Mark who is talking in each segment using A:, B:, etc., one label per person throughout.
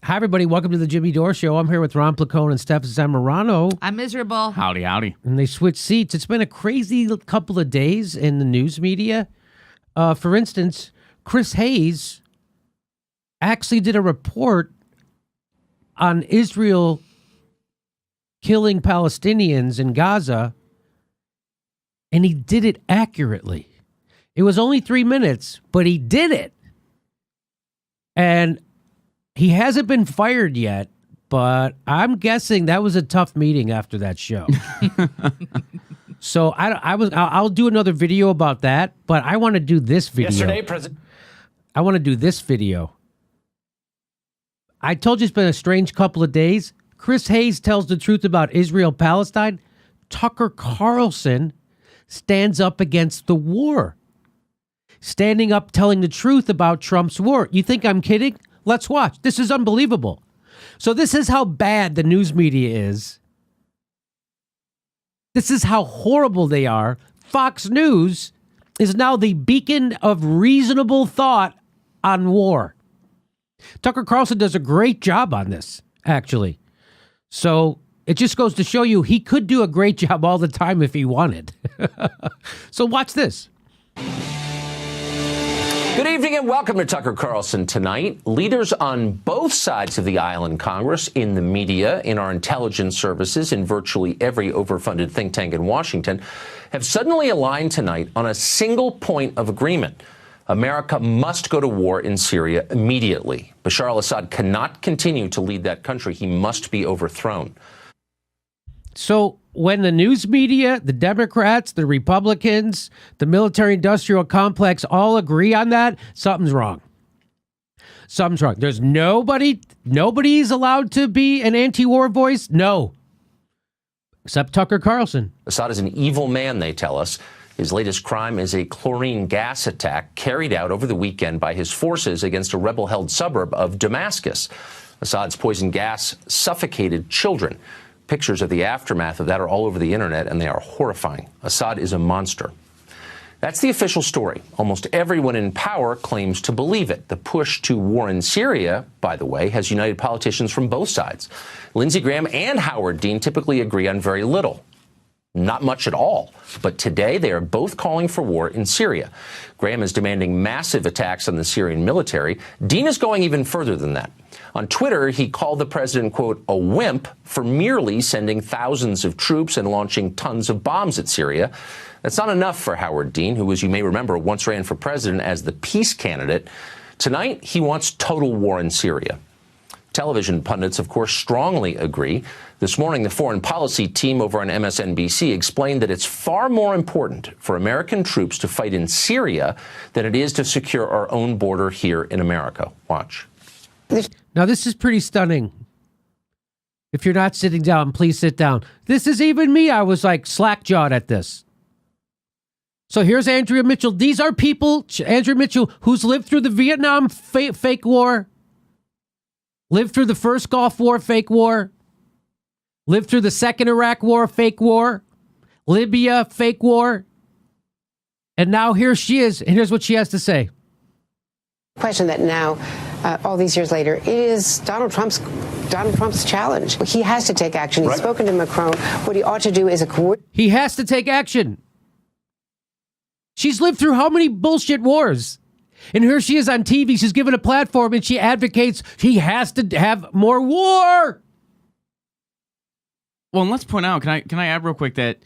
A: Hi, everybody. Welcome to the Jimmy Dore Show. I'm here with Ron Placone and Steph Zamorano.
B: I'm miserable.
C: Howdy, howdy.
A: And they switched seats. It's been a crazy couple of days in the news media. For instance, Chris Hayes actually did a report on Israel killing Palestinians in Gaza, and he did it accurately. It was only 3 minutes, but he did it. And he hasn't been fired yet, but I'm guessing that was a tough meeting after that show. So I'll do another video about that, but I want to do this video. I want to do this video. I told you it's been a strange couple of days. Chris Hayes tells the truth about Israel-Palestine. Tucker Carlson stands up against the war. Standing up, telling the truth about Trump's war. You think I'm kidding? Let's watch. This is unbelievable. So this is how bad the news media is. This is how horrible they are. Fox News is now the beacon of reasonable thought on war. Tucker Carlson does a great job on this, actually. So it just goes to show you he could do a great job all the time if he wanted. So watch this.
D: Good evening and welcome to Tucker Carlson Tonight. Leaders on both sides of the aisle in Congress, in the media, in our intelligence services, in virtually every overfunded think tank in Washington, have suddenly aligned tonight on a single point of agreement. America must go to war in Syria immediately. Bashar al-Assad cannot continue to lead that country. He must be overthrown.
A: So when the news media, the Democrats, the Republicans, the military-industrial complex all agree on that, something's wrong. Something's wrong. There's nobody's allowed to be an anti-war voice? No. Except Tucker Carlson.
D: Assad is an evil man, they tell us. His latest crime is a chlorine gas attack carried out over the weekend by his forces against a rebel-held suburb of Damascus. Assad's poison gas suffocated children. Pictures of the aftermath of that are all over the internet, and they are horrifying. Assad is a monster. That's the official story. Almost everyone in power claims to believe it. The push to war in Syria, by the way, has united politicians from both sides. Lindsey Graham and Howard Dean typically agree on very little. Not much at all. But today they are both calling for war in Syria. Graham is demanding massive attacks on the Syrian military. Dean is going even further than that. On Twitter, he called the president, quote, a wimp for merely sending thousands of troops and launching tons of bombs at Syria. That's not enough for Howard Dean, who, as you may remember, once ran for president as the peace candidate. Tonight, he wants total war in Syria. Television pundits, of course, strongly agree. This morning, the foreign policy team over on MSNBC explained that it's far more important for American troops to fight in Syria than it is to secure our own border here in America. Watch.
A: Now, this is pretty stunning. If you're not sitting down, please sit down. This is even me. I was like slack-jawed at this. So here's Andrea Mitchell. These are people, Andrea Mitchell, who's lived through the Vietnam fake war, lived through the first Gulf War fake war, lived through the second Iraq war fake war, Libya fake war, and now here she is, and here's what she has to say.
E: Question that now, all these years later, it is Donald Trump's challenge. He has to take action. He's spoken to Macron. What he ought to do is
A: He has to take action. She's lived through how many bullshit wars? And here she is on TV. She's given a platform and she advocates he has to have more war.
C: Well, and let's point out, can I add real quick that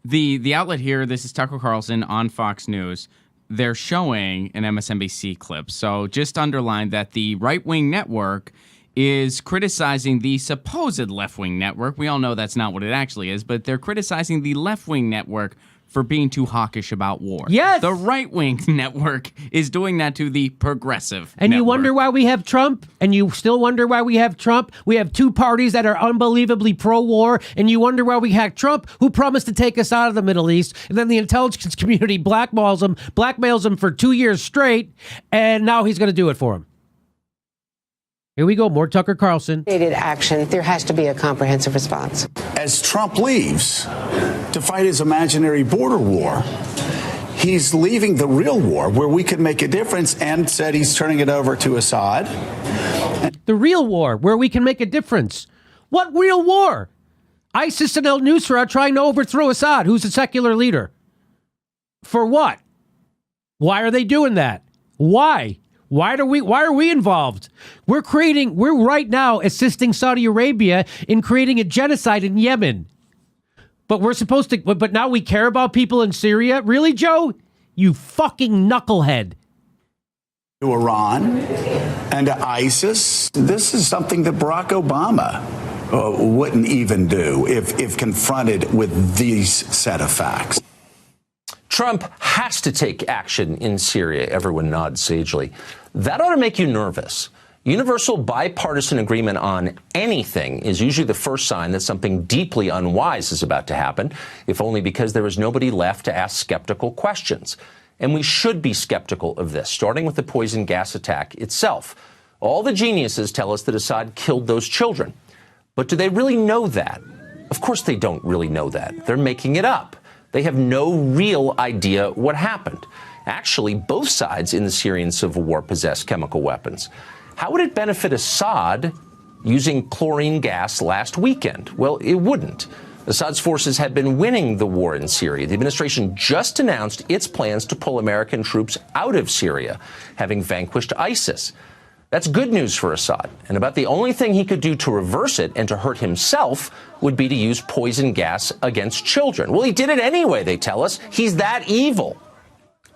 C: the outlet here, this is Tucker Carlson on Fox News, they're showing an MSNBC clip. So just underline that the right-wing network is criticizing the supposed left-wing network. We all know that's not what it actually is, but they're criticizing the left-wing network for being too hawkish about war.
A: Yes.
C: The right-wing network is doing that to the progressive
A: And
C: network.
A: you wonder why we have Trump? And you still wonder why we have Trump? We have two parties that are unbelievably pro-war, and you wonder why we have Trump, who promised to take us out of the Middle East, and then the intelligence community blackmails him for 2 years straight, and now he's going to do it for him. Here we go, more Tucker Carlson.
E: action. There has to be a comprehensive response.
F: As Trump leaves to fight his imaginary border war, he's leaving the real war where we could make a difference and said he's turning it over to Assad.
A: The real war, where we can make a difference. What real war? ISIS and al-Nusra are trying to overthrow Assad, who's a secular leader. For what? Why are they doing that? Why? Why are we involved? We're right now assisting Saudi Arabia in creating a genocide in Yemen. But but now we care about people in Syria? Really, Joe? You fucking knucklehead.
F: To Iran and to ISIS, this is something that Barack Obama wouldn't even do if confronted with these set of facts.
D: Trump has to take action in Syria. Everyone nods sagely. That ought to make you nervous. Universal bipartisan agreement on anything is usually the first sign that something deeply unwise is about to happen, if only because there is nobody left to ask skeptical questions. And we should be skeptical of this, starting with the poison gas attack itself. All the geniuses tell us that Assad killed those children. But do they really know that? Of course they don't really know that. They're making it up. They have no real idea what happened. Actually, both sides in the Syrian civil war possess chemical weapons. How would it benefit Assad using chlorine gas last weekend? Well, it wouldn't. Assad's forces had been winning the war in Syria. The administration just announced its plans to pull American troops out of Syria, having vanquished ISIS. That's good news for Assad. And about the only thing he could do to reverse it and to hurt himself would be to use poison gas against children. Well, he did it anyway, they tell us. He's that evil.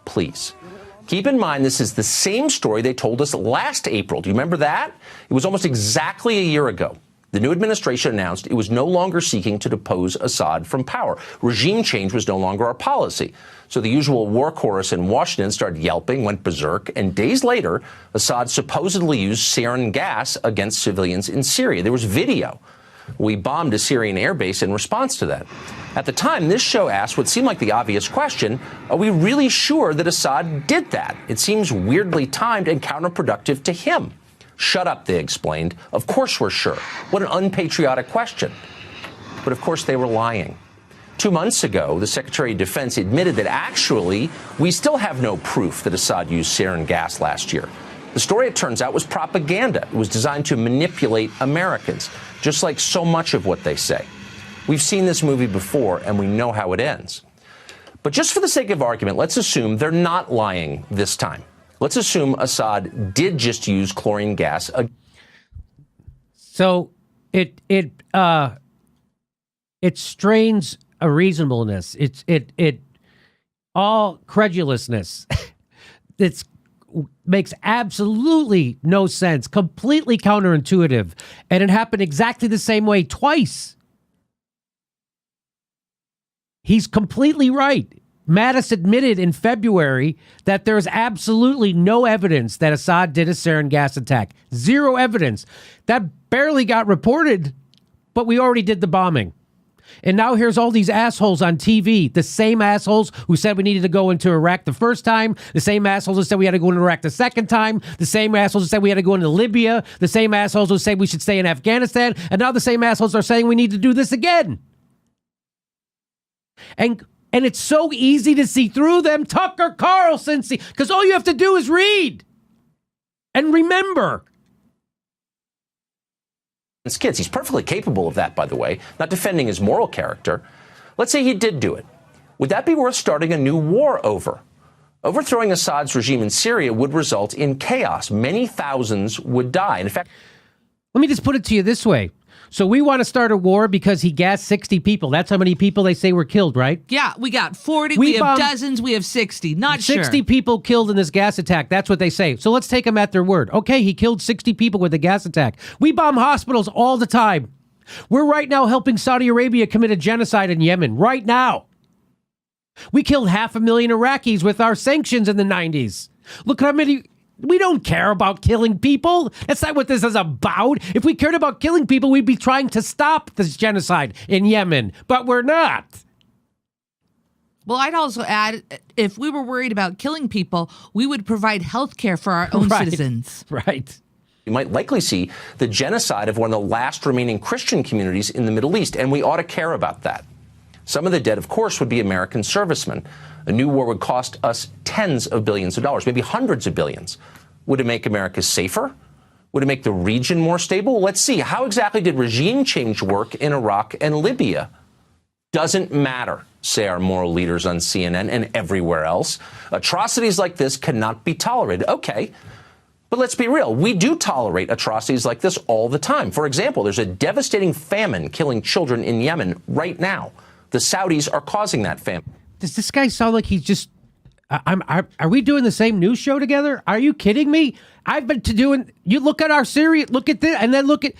D: Please. Keep in mind, this is the same story they told us last April. Do you remember that? It was almost exactly a year ago. The new administration announced it was no longer seeking to depose Assad from power. Regime change was no longer our policy. So the usual war chorus in Washington started yelping, went berserk, and days later, Assad supposedly used sarin gas against civilians in Syria. There was video. We bombed a Syrian airbase in response to that. At the time, this show asked what seemed like the obvious question: are we really sure that Assad did that? It seems weirdly timed and counterproductive to him. Shut up, they explained. Of course we're sure. What an unpatriotic question. But of course they were lying. 2 months ago, the Secretary of Defense admitted that actually we still have no proof that Assad used sarin gas last year. The story, it turns out, was propaganda. It was designed to manipulate Americans, just like so much of what they say. We've seen this movie before, and we know how it ends. But just for the sake of argument, let's assume they're not lying this time. Let's assume Assad did just use chlorine gas.
A: So it strains a reasonableness. It all credulousness. It's makes absolutely no sense, completely counterintuitive, and it happened exactly the same way twice. He's completely right. Mattis admitted in February that there is absolutely no evidence that Assad did a sarin gas attack. Zero evidence. That barely got reported, but we already did the bombing. And now here's all these assholes on TV, the same assholes who said we needed to go into Iraq the first time, the same assholes who said we had to go into Iraq the second time, the same assholes who said we had to go into Libya, the same assholes who said we should stay in Afghanistan, and now the same assholes are saying we need to do this again. And it's so easy to see through them. Tucker Carlson, because all you have to do is read and remember.
D: Kids. He's perfectly capable of that, by the way, not defending his moral character. Let's say he did do it. Would that be worth starting a new war over? Overthrowing Assad's regime in Syria would result in chaos. Many thousands would die. In fact,
A: let me just put it to you this way. So we want to start a war because he gassed 60 people. That's how many people they say were killed, right?
B: Yeah, we got 40, we have dozens, we have 60. Not
A: 60 people killed in this gas attack. That's what they say. So let's take them at their word. Okay, he killed 60 people with a gas attack. We bomb hospitals all the time. We're right now helping Saudi Arabia commit a genocide in Yemen. Right now. We killed 500,000 Iraqis with our sanctions in the 90s. Look how many... We don't care about killing people. That's not what this is about. If we cared about killing people, we'd be trying to stop this genocide in Yemen, but we're not.
B: Well, I'd also add, if we were worried about killing people, we would provide health care for our own citizens.
A: Right.
D: You might likely see the genocide of one of the last remaining Christian communities in the Middle East, and we ought to care about that. Some of the dead, of course, would be American servicemen. A new war would cost us tens of billions of dollars, maybe hundreds of billions. Would it make America safer? Would it make the region more stable? Let's see. How exactly did regime change work in Iraq and Libya? Doesn't matter, say our moral leaders on CNN and everywhere else. Atrocities like this cannot be tolerated. Okay, but let's be real. We do tolerate atrocities like this all the time. For example, there's a devastating famine killing children in Yemen right now. The Saudis are causing that famine.
A: Does this guy sound like he's just... are we doing the same news show together? Are you kidding me? I've been doing... You look at our Syria, look at this, and then look at...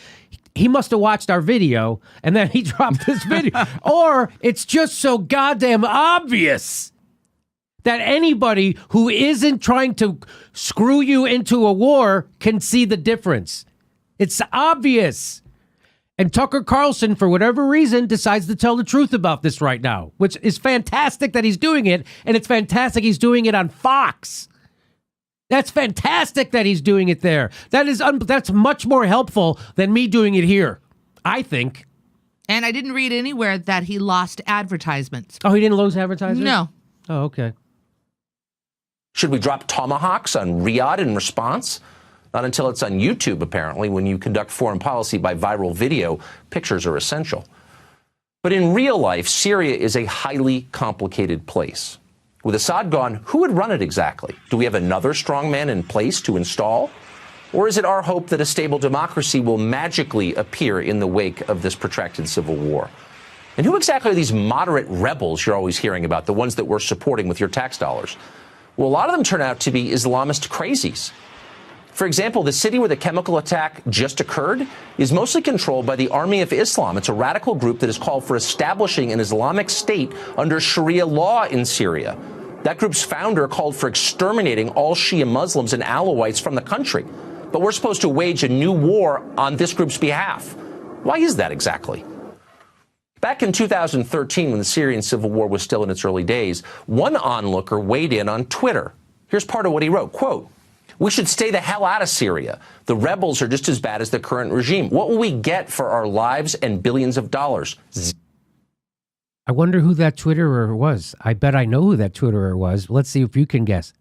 A: He must have watched our video, and then he dropped this video. Or it's just so goddamn obvious that anybody who isn't trying to screw you into a war can see the difference. It's obvious. And Tucker Carlson, for whatever reason, decides to tell the truth about this right now, which is fantastic that he's doing it, and it's fantastic he's doing it on Fox. That's fantastic that he's doing it there. That's much more helpful than me doing it here, I think.
B: And I didn't read anywhere that he lost advertisements.
A: Oh, he didn't lose advertisers?
B: No.
A: Oh, okay.
D: Should we drop tomahawks on Riyadh in response? Not until it's on YouTube, apparently. When you conduct foreign policy by viral video, pictures are essential. But in real life, Syria is a highly complicated place. With Assad gone, who would run it exactly? Do we have another strongman in place to install? Or is it our hope that a stable democracy will magically appear in the wake of this protracted civil war? And who exactly are these moderate rebels you're always hearing about, the ones that we're supporting with your tax dollars? Well, a lot of them turn out to be Islamist crazies. For example, the city where the chemical attack just occurred is mostly controlled by the Army of Islam. It's a radical group that has called for establishing an Islamic state under Sharia law in Syria. That group's founder called for exterminating all Shia Muslims and Alawites from the country. But we're supposed to wage a new war on this group's behalf. Why is that exactly? Back in 2013, when the Syrian civil war was still in its early days, one onlooker weighed in on Twitter. Here's part of what he wrote, quote, "We should stay the hell out of Syria. The rebels are just as bad as the current regime. What will we get for our lives and billions of dollars?"
A: I wonder who that Twitterer was. I bet I know who that Twitterer was. Let's see if you can guess.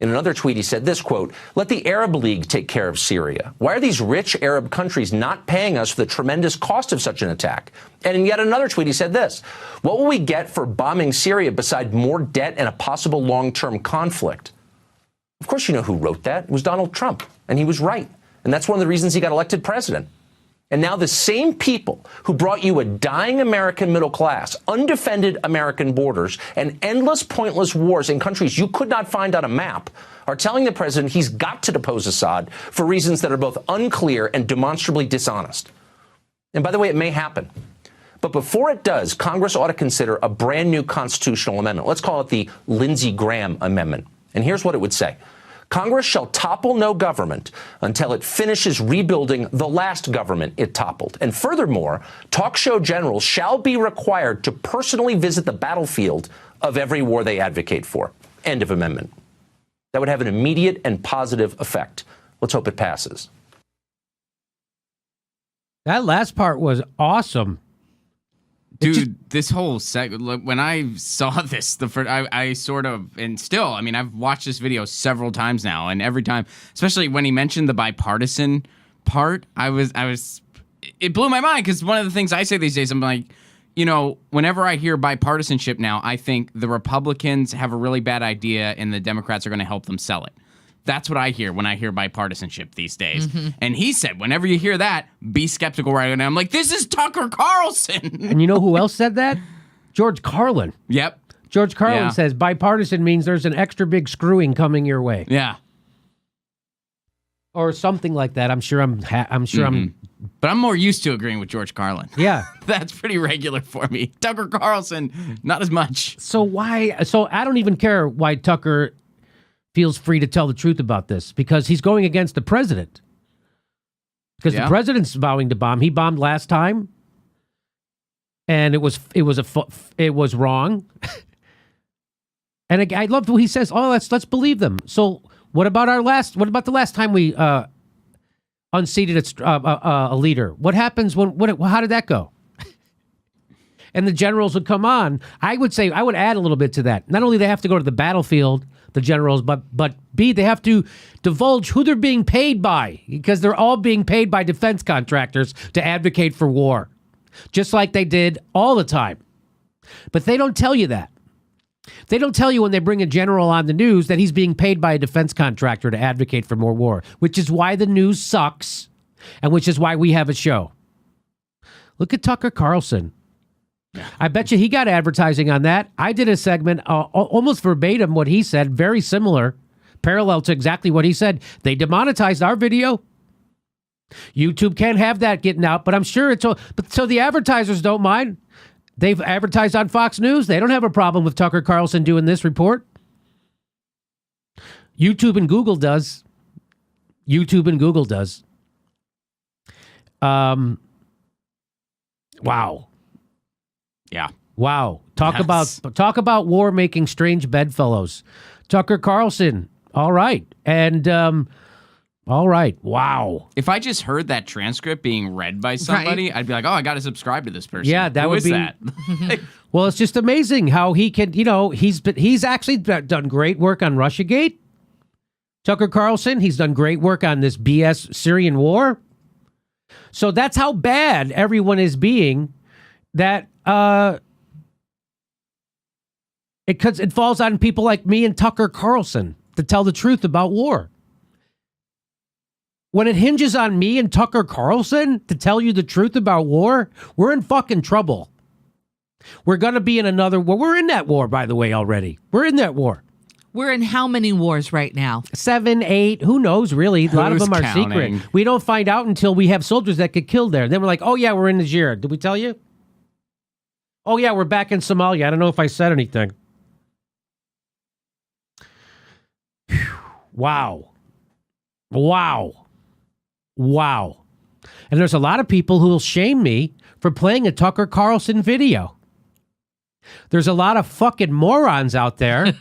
D: In another tweet, he said this, quote, "Let the Arab League take care of Syria. Why are these rich Arab countries not paying us for the tremendous cost of such an attack?" And in yet another tweet, he said this, "What will we get for bombing Syria beside more debt and a possible long-term conflict?" Of course, you know who wrote that. It was Donald Trump. And he was right. And that's one of the reasons he got elected president. And now the same people who brought you a dying American middle class, undefended American borders, and endless pointless wars in countries you could not find on a map are telling the president he's got to depose Assad for reasons that are both unclear and demonstrably dishonest. And by the way, it may happen. But before it does, Congress ought to consider a brand new constitutional amendment. Let's call it the Lindsey Graham Amendment. And here's what it would say. Congress shall topple no government until it finishes rebuilding the last government it toppled. And furthermore, talk show generals shall be required to personally visit the battlefield of every war they advocate for. End of amendment. That would have an immediate and positive effect. Let's hope it passes.
A: That last part was awesome.
C: Dude, this whole segment, when I saw this, I sort of, and still, I mean, I've watched this video several times now, and every time, especially when he mentioned the bipartisan part, it blew my mind, because one of the things I say these days, I'm like, you know, whenever I hear bipartisanship now, I think the Republicans have a really bad idea, and the Democrats are going to help them sell it. That's what I hear when I hear bipartisanship these days. Mm-hmm. And he said, whenever you hear that, be skeptical right now. I'm like, this is Tucker Carlson.
A: And you know who else said that? George Carlin.
C: Yep.
A: George Carlin says bipartisan means there's an extra big screwing coming your way.
C: Yeah.
A: Or something like that. I'm sure I'm.
C: But I'm more used to agreeing with George Carlin.
A: Yeah.
C: That's pretty regular for me. Tucker Carlson, not as much.
A: So why? So I don't even care why Tucker feels free to tell the truth about this, because he's going against the president. Because the president's vowing to bomb. He bombed last time, and it was wrong. And I love what he says. Oh, let's believe them. So what about the last time we unseated a leader? What happens how did that go? And the generals would come on. I would add a little bit to that. Not only do they have to go to the battlefield, the generals, but B, they have to divulge who they're being paid by, because they're all being paid by defense contractors to advocate for war, just like they did all the time. But they don't tell you that. They don't tell you when they bring a general on the news that he's being paid by a defense contractor to advocate for more war, which is why the news sucks and which is why we have a show. Look at Tucker Carlson. I bet you he got advertising on that. I did a segment almost verbatim what he said, very similar, parallel to exactly what he said. They demonetized our video. YouTube can't have that getting out, but I'm sure it's all, but so the advertisers don't mind. They've advertised on Fox News. They don't have a problem with Tucker Carlson doing this report. YouTube and Google does. YouTube and Google does. Wow.
C: Yeah.
A: Wow. Talk about war making strange bedfellows. Tucker Carlson. All right. And all right. Wow.
C: If I just heard that transcript being read by somebody, I'd be like, oh, I got to subscribe to this person.
A: Yeah, that
C: Who
A: would
C: is
A: be
C: that?
A: Well, it's just amazing how he can, he's actually done great work on Russiagate. Tucker Carlson, he's done great work on this BS Syrian war. So that's how bad everyone is being, that it falls on people like me and Tucker Carlson to tell the truth about war. When it hinges on me and Tucker Carlson to tell you the truth about war, we're in fucking trouble. We're going to be in another war. We're in that war, by the way, already. We're in that war.
B: We're in how many wars right now?
A: 7, 8, who knows, really? A lot of
C: Who's
A: them are
C: counting?
A: secret. We don't find out until we have soldiers that get killed there. Then we're like, oh, yeah, we're in Niger. Did we tell you? Oh, yeah, we're back in Somalia. I don't know if I said anything. Whew. Wow. Wow. Wow. And there's a lot of people who will shame me for playing a Tucker Carlson video. There's a lot of fucking morons out there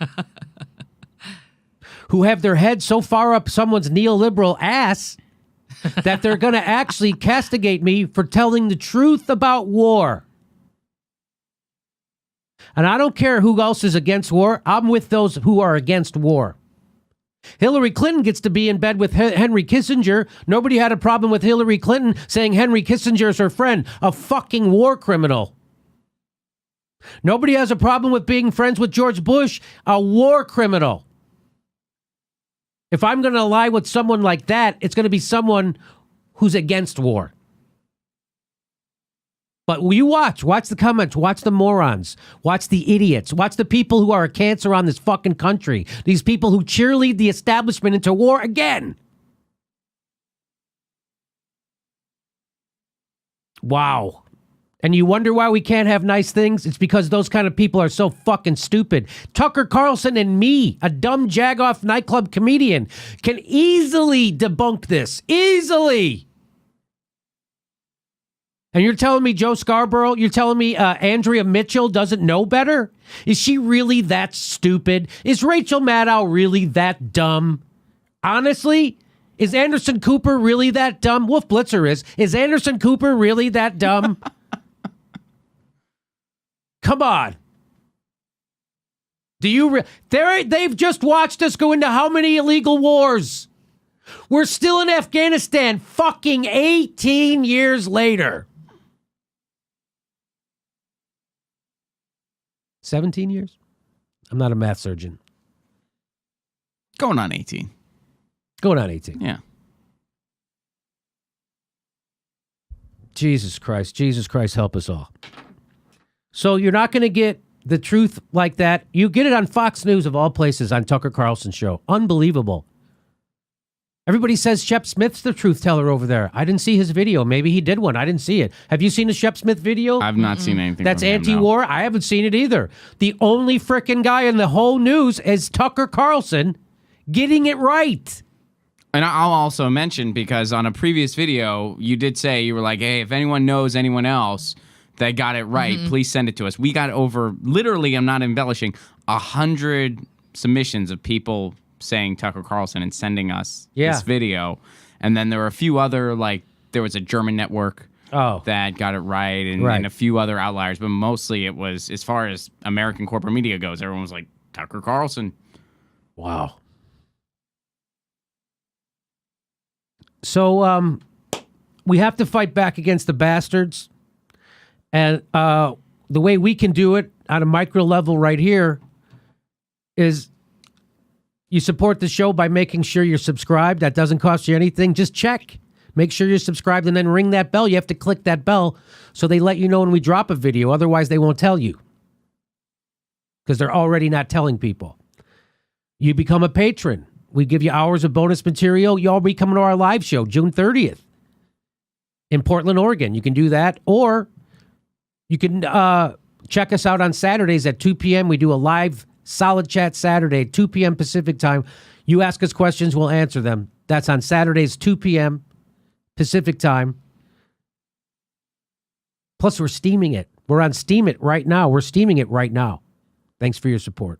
A: who have their head so far up someone's neoliberal ass that they're going to actually castigate me for telling the truth about war. And I don't care who else is against war. I'm with those who are against war. Hillary Clinton gets to be in bed with Henry Kissinger. Nobody had a problem with Hillary Clinton saying Henry Kissinger is her friend, a fucking war criminal. Nobody has a problem with being friends with George Bush, a war criminal. If I'm going to lie with someone like that, it's going to be someone who's against war. But you watch the comments, watch the morons, watch the idiots, watch the people who are a cancer on this fucking country. These people who cheerlead the establishment into war again. Wow. And you wonder why we can't have nice things? It's because those kind of people are so fucking stupid. Tucker Carlson and me, a dumb jagoff nightclub comedian, can easily debunk this. Easily. And you're telling me Joe Scarborough, you're telling me Andrea Mitchell doesn't know better? Is she really that stupid? Is Rachel Maddow really that dumb? Honestly, is Anderson Cooper really that dumb? Wolf Blitzer is. Is Anderson Cooper really that dumb? Come on. Do you they've just watched us go into how many illegal wars? We're still in Afghanistan fucking 18 years later. 17 years? I'm not a math surgeon.
C: Going on 18.
A: Going on 18.
C: Yeah.
A: Jesus Christ, help us all. So you're not going to get the truth like that. You get it on Fox News of all places on Tucker Carlson's show. Unbelievable. Everybody says Shep Smith's the truth teller over there. I didn't see his video. Maybe he did one. I didn't see it. Have you seen the Shep Smith video?
C: I've not seen anything.
A: That's
C: from him,
A: anti-war?
C: no.
A: I haven't seen it either. The only frickin' guy in the whole news is Tucker Carlson getting it right.
C: And I'll also mention, because on a previous video, you did say, you were like, hey, if anyone knows anyone else that got it right, please send it to us. We got over, literally, I'm not embellishing, 100 submissions of people saying Tucker Carlson and sending us this video. And then there were a few other, like, there was a German network that got it right, and a few other outliers. But mostly it was, as far as American corporate media goes, everyone was like, Tucker Carlson.
A: Wow. So we have to fight back against the bastards. And the way we can do it on a micro level right here is you support the show by making sure you're subscribed. That doesn't cost you anything. Just check. Make sure you're subscribed and then ring that bell. You have to click that bell so they let you know when we drop a video. Otherwise, they won't tell you because they're already not telling people. You become a patron. We give you hours of bonus material. You all be coming to our live show June 30th in Portland, Oregon. You can do that. Or you can check us out on Saturdays at 2 p.m. We do a live Solid Chat Saturday, 2 p.m. Pacific time. You ask us questions, we'll answer them. That's on Saturdays, 2 p.m. Pacific time. Plus, we're steaming it. We're on Steam It right now. We're steaming it right now. Thanks for your support.